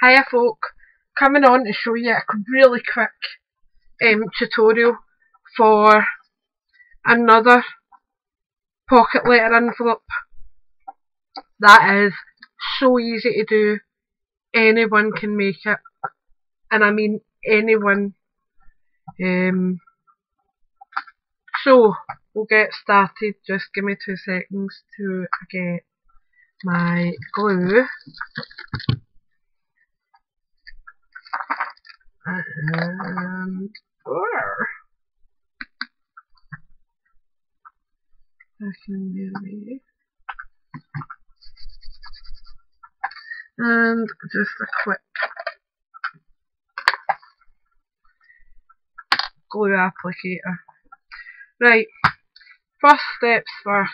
Hiya folk, coming on to show you a really quick tutorial for another pocket letter envelope. That is so easy to do, anyone can make it, and I mean anyone. So we'll get started. Just give me 2 seconds to get my glue. And and just a quick glue applicator. Right, first steps first.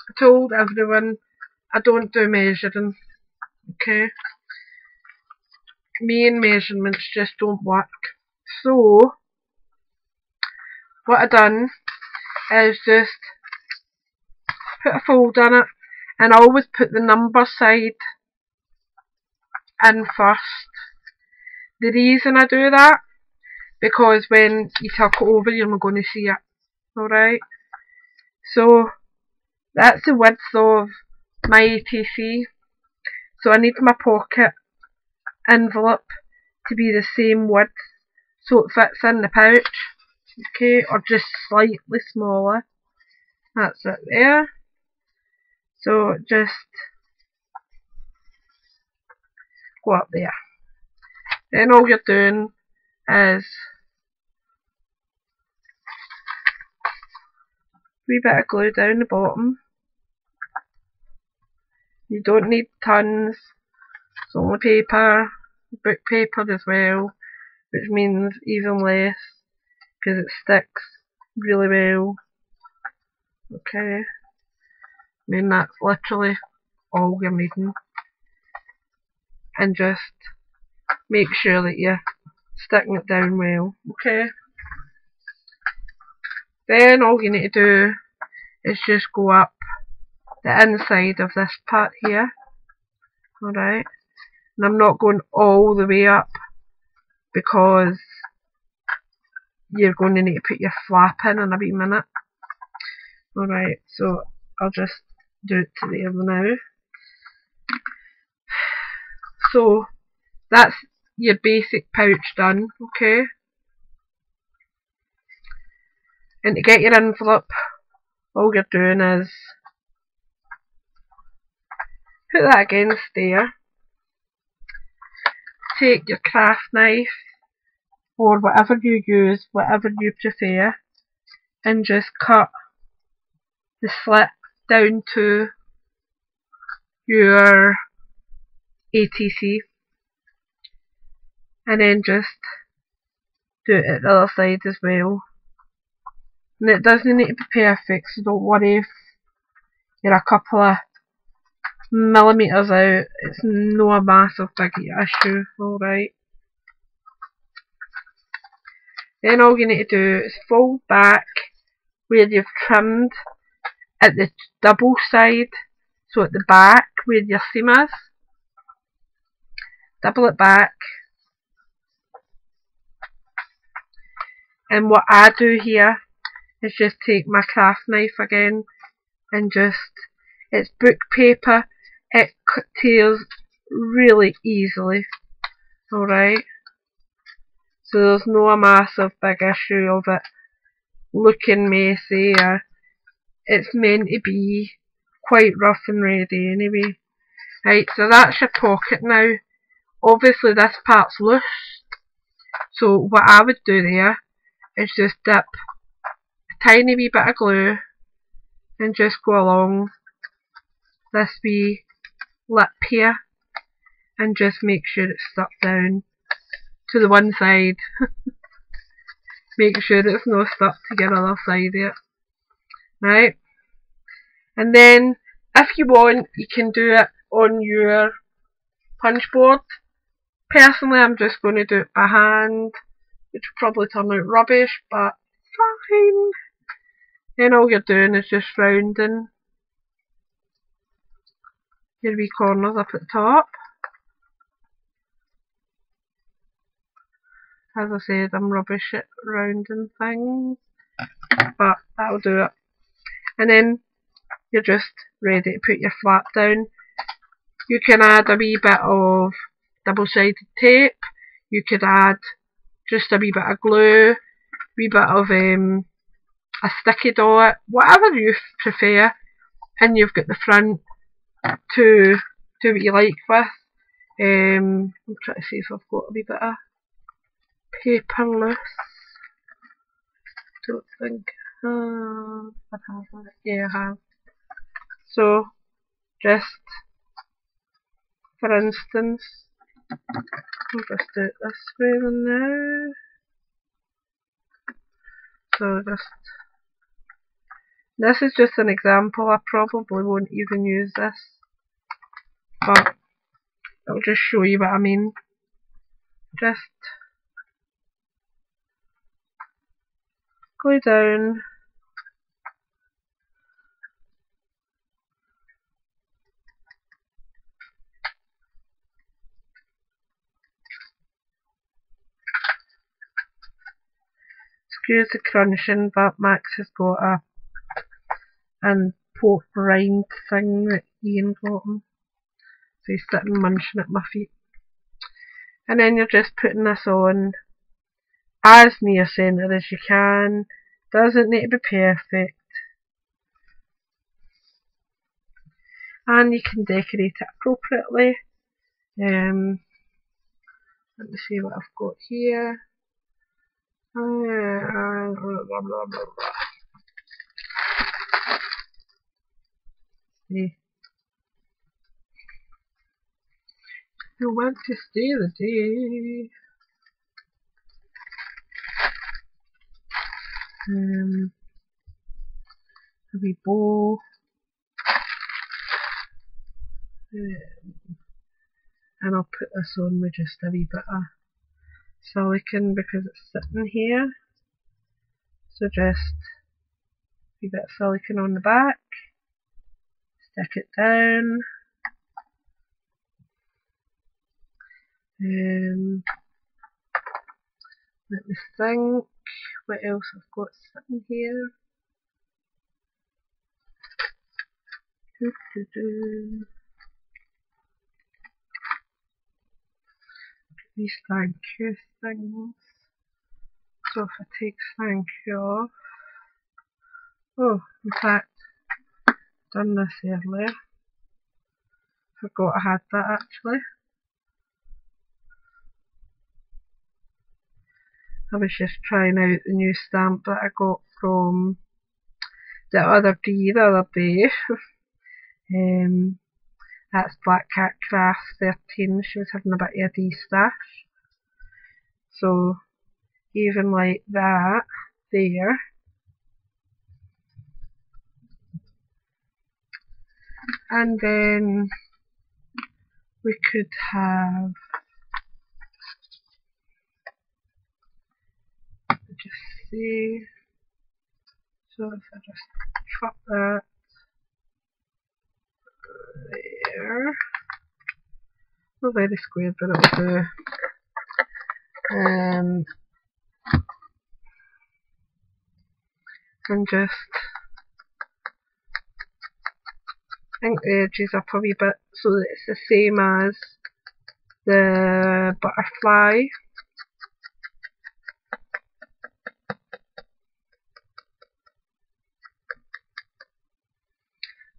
I told everyone I don't do measuring, okay? Me and measurements just don't work. So what I done is just put a fold in it, and I always put the number side in first. The reason I do that, because when you tuck it over you're not going to see it. Alright, so that's the width of my ATC. So I need my pocket envelope to be the same width so it fits in the pouch, okay, or just slightly smaller. That's it there. So just go up there. Then all you're doing is a wee bit of glue down the bottom. You don't need tons, it's only paper, book paper as well, which means even less because it sticks really well. Okay, I mean that's literally all you're needing, and just make sure that you're sticking it down well. Okay, then all you need to do is just go up the inside of this part here. Alright, and I'm not going all the way up because you're going to need to put your flap in a wee minute. Alright, so I'll just do it to there now. So that's your basic pouch done, okay? And to get your envelope, all you're doing is put that against there. Take your craft knife or whatever you use, whatever you prefer, and just cut the slit down to your ATC, and then just do it at the other side as well. And it doesn't need to be perfect, so don't worry if you're a couple of millimetres out, it's no a massive big issue. Alright, then all you need to do is fold back where you've trimmed at the double side, so at the back where your seam is, double it back. And what I do here is just take my craft knife again and just, it's book paper, it tears really easily. Alright, so there's no a massive big issue of it looking messy, or it's meant to be quite rough and ready anyway. Right, so that's your pocket now. Obviously this part's loose, so what I would do there is just dip a tiny wee bit of glue and just go along this wee lip here and just make sure it's stuck down to the one side. Make sure it's not stuck to your other side yet. Right, and then if you want you can do it on your punch board. Personally I'm just going to do it by hand, which will probably turn out rubbish, but fine. Then all you're doing is just rounding your wee corners up at the top. As I said, I'm rubbish at rounding things, but that'll do it. And then you're just ready to put your flap down. You can add a wee bit of double-sided tape. You could add just a wee bit of glue, wee bit of a sticky dot, whatever you prefer. And you've got the front to do what you like with. I'm trying to see if I've got a wee bit of paper loose. Don't think I have it. Yeah, I have. So, just for instance, I'll just do it this way now. So this is just an example. I probably won't even use this, but I'll just show you what I mean. Just glue down. Excuse the crunching, but Max has got a pork rind thing that Ian got him. So he's sitting munching at my feet. And then you're just putting this on as near centre as you can. Doesn't need to be perfect. And you can decorate it appropriately. Let me see what I've got here. See. You want to stay the day. A wee bow. And I'll put this on with just a wee bit of silicone because it's sitting here. So just a wee bit of silicone on the back. Stick it down. Let me think what else I've got sitting here. These thank you things. So if I take thank you off. Oh, in fact, done this earlier. Forgot I had that actually. I was just trying out the new stamp that I got from the other day. That's Black Cat Crafts 13. She was having a bit of a de-stash. So even like that there. And then we could have just see. So if I just chop that there. Not very square, but it'll do. And just ink the edges up a wee bit so that it's the same as the butterfly.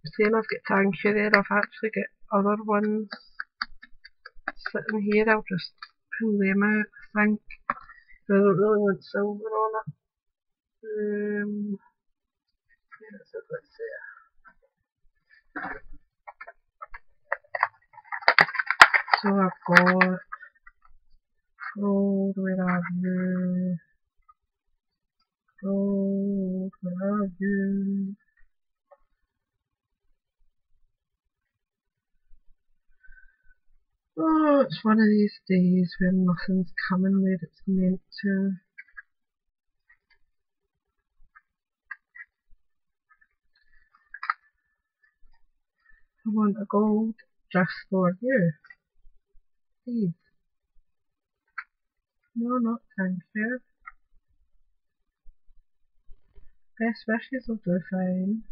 I'm saying I've got thank you there, I've actually got other ones sitting here. I'll just pull them out, I think. I don't really want silver on it. Let's see. So I've got gold, where are you? Gold, where are you? Oh, it's one of these days when nothing's coming where it's meant to. I want a gold just for you. Please. No, not thank you. Best wishes will do fine.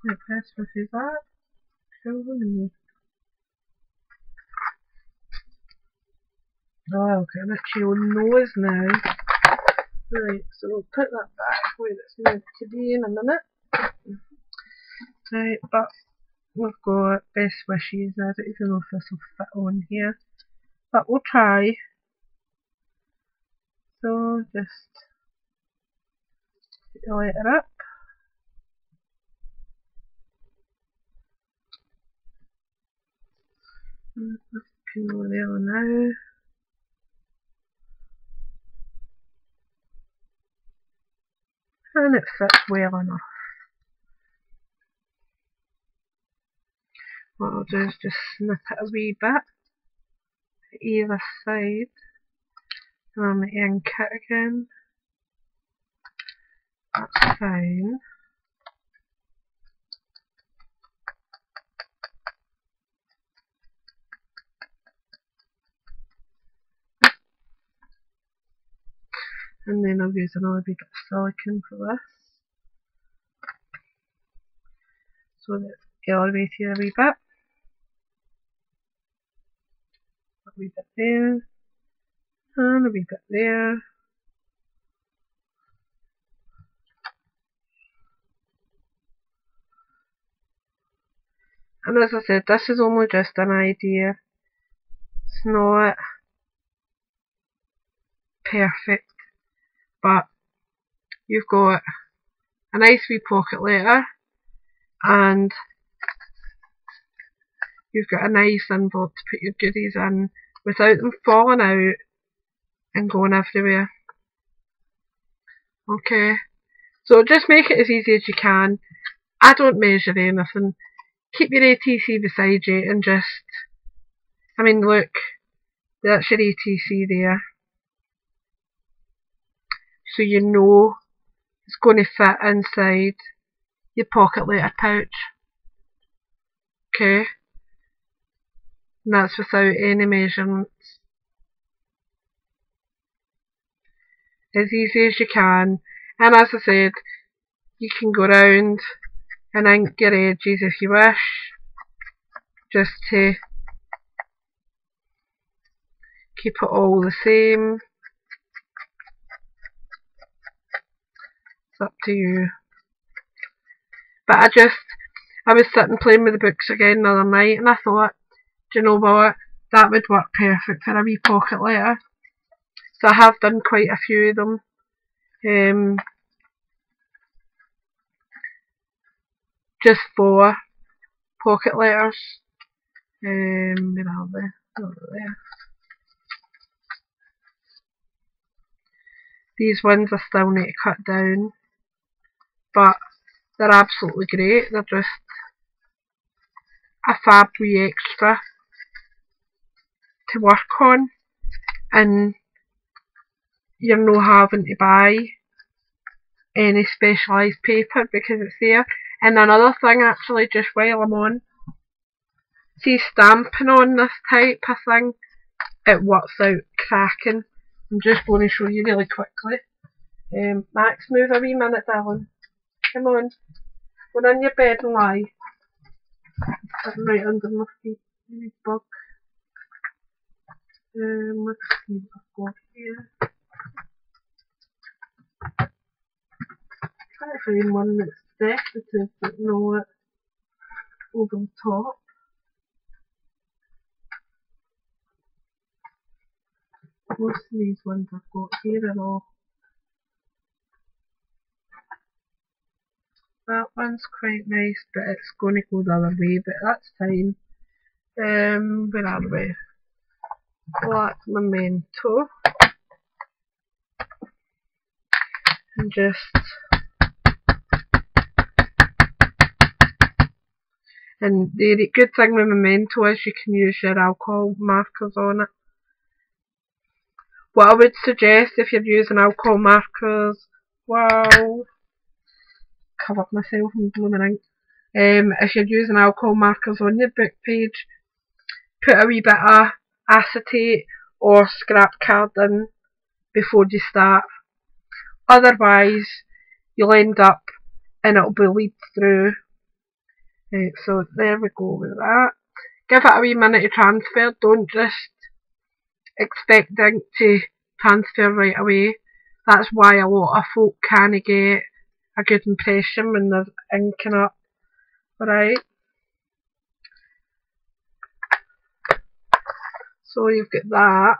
Like best wishes are cool with me. Oh, okay, I'm actually on nose now. Right, so we'll put that back where it's meant to be in a minute. Right, but we've got best wishes. I don't even know if this will fit on here, but we'll try. So just put the letter up. Let's pin over there now. And it fits well enough. What I'll do is just snip it a wee bit either side, and I'll ink it again. That's fine. And then I'll use another bit of silicone for this, so that it's elevated a wee bit. A wee bit there, and a wee bit there. And as I said, this is only just an idea. It's not perfect, but you've got a nice wee pocket letter, and you've got a nice envelope to put your goodies in without them falling out and going everywhere. Okay, so just make it as easy as you can. I don't measure anything. Keep your ATC beside you and just, I mean, look, that's your ATC there. So you know it's going to fit inside your pocket letter pouch. Okay, and that's without any measurements. As easy as you can, and as I said, you can go round and ink your edges if you wish, just to keep it all the same. It's up to you. But I was sitting playing with the books again the other night, and I thought, do you know what, that would work perfect for a wee pocket letter. So I have done quite a few of them, just for pocket letters. Where are they? Over there. These ones I still need to cut down, but they're absolutely great. They're just a fab wee extra to work on, and you're not having to buy any specialised paper because it's there. And another thing, actually, just while I'm on, see, stamping on this type of thing, it works out cracking. I'm just going to show you really quickly. Max, move a wee minute, darling. Come on, go in your bed and lie. Sitting right under my feet. Wee bug. Let's see what I've got here. Try to find one that's decorative but not over the top. Most of these ones I've got here are all. That one's quite nice, but it's going to go the other way, but that's fine. Where are we? Black Memento. And just, and the good thing with Memento is you can use your alcohol markers on it. What I would suggest if you're using alcohol markers, wow, covered myself in blooming ink. If you're using alcohol markers on your book page, put a wee bit of acetate or scrap card in before you start. Otherwise, you'll end up and it'll bleed through. Right, so there we go with that. Give it a wee minute to transfer. Don't just expect the ink to transfer right away. That's why a lot of folk can't get a good impression when they're inking up. Alright. So you've got that.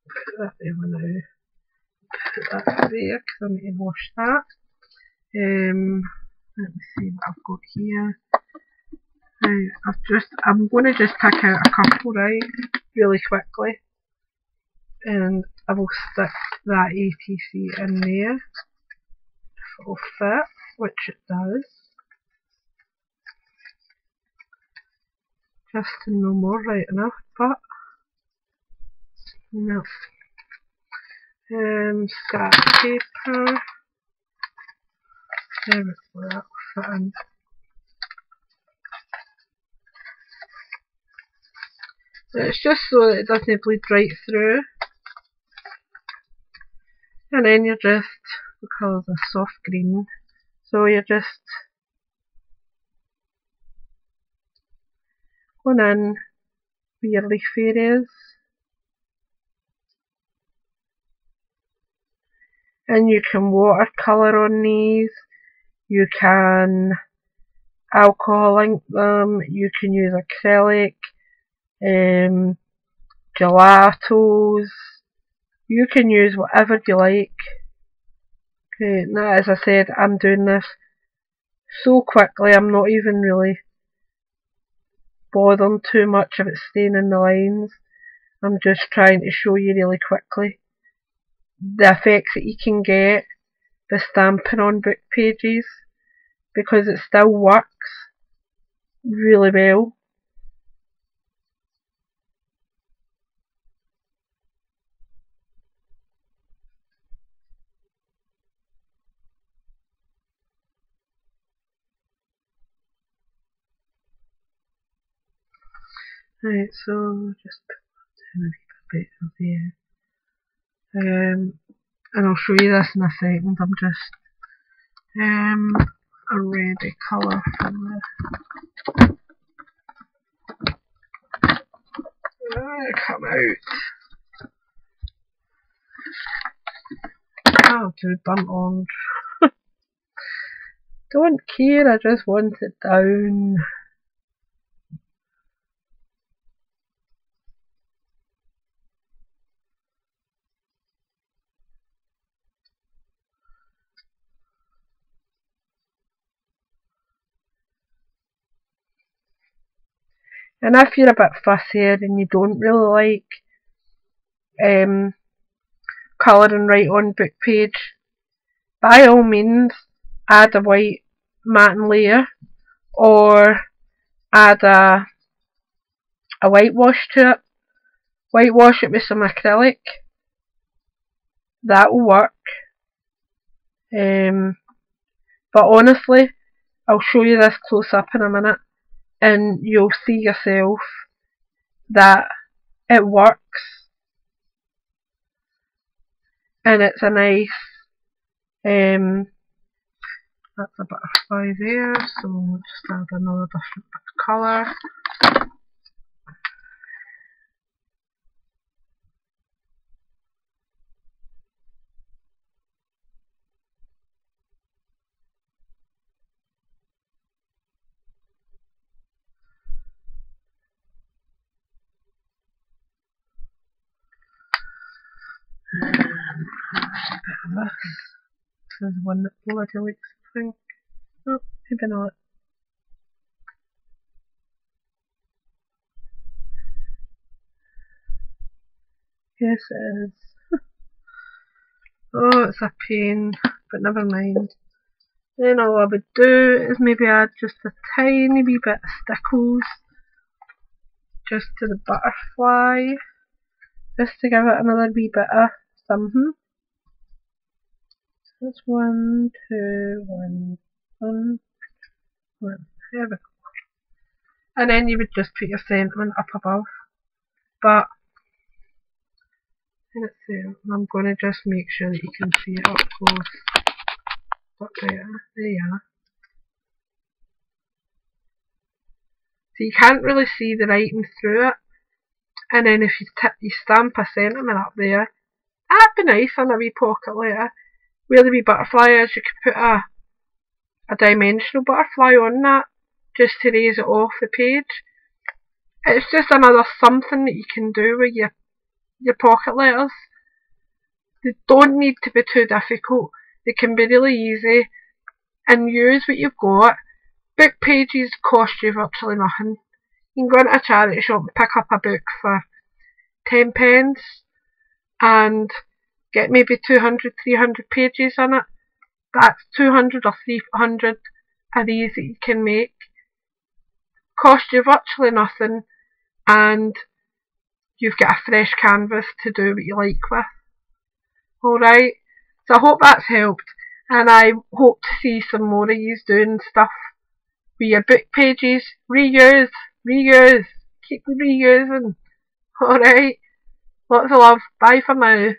Put that there now. Put that there because I need to wash that. Let me see what I've got here. I'm going to just pick out a couple, right, really quickly, and I will stick that ATC in there if it'll fit, which it does. Just no more right enough, but no. Scrap paper. There we go, that'll fit in. It's just so that it doesn't bleed right through. And then you're just, the colour's a soft green, so you're just going in with your leaf areas. And you can watercolour on these, you can alcohol ink them, you can use acrylic, gelatos, you can use whatever you like. Okay, now as I said, I'm doing this so quickly, I'm not even really bothering too much if it's staying in the lines. I'm just trying to show you really quickly the effects that you can get by stamping on book pages, because it still works really well. Right, so just put a bit of there. And I'll show you this in a second. I'm just a reddy colour from the come out. I'll do burnt orange. Don't care, I just want it down. And if you're a bit fussier and you don't really like colouring right on book page, by all means add a white matte layer or add a whitewash to it. Whitewash it with some acrylic. That will work. But honestly, I'll show you this close up in a minute and you'll see yourself that it works and it's a nice that's a butterfly there, so we'll just add another different bit of colour. This is one that bloody likes to think. Oh, maybe not. Yes it is. Oh, it's a pain, but never mind. Then all I would do is maybe add just a tiny wee bit of stickles just to the butterfly, just to give it another wee bit of something. So that's 1, 2, 1, 1, 1. There we go. And then you would just put your sentiment up above. But let's see, I'm going to just make sure that you can see it up close. But there you are. So you can't really see the writing through it. And then if you stamp a sentiment up there, that'd be nice on a wee pocket letter. Where the wee butterfly is, you could put a dimensional butterfly on that, just to raise it off the page. It's just another something that you can do with your pocket letters. They don't need to be too difficult. They can be really easy, and use what you've got. Bookpages cost you virtually nothing. You can go into a charity shop and pick up a book for 10 pence and get maybe 200, 300 pages in it. That's 200 or 300 of these that you can make. Cost you virtually nothing, and you've got a fresh canvas to do what you like with. Alright, so I hope that's helped, and I hope to see some more of you doing stuff with your book pages. Reuse, keep reusing. Alright, lots of love, bye for now.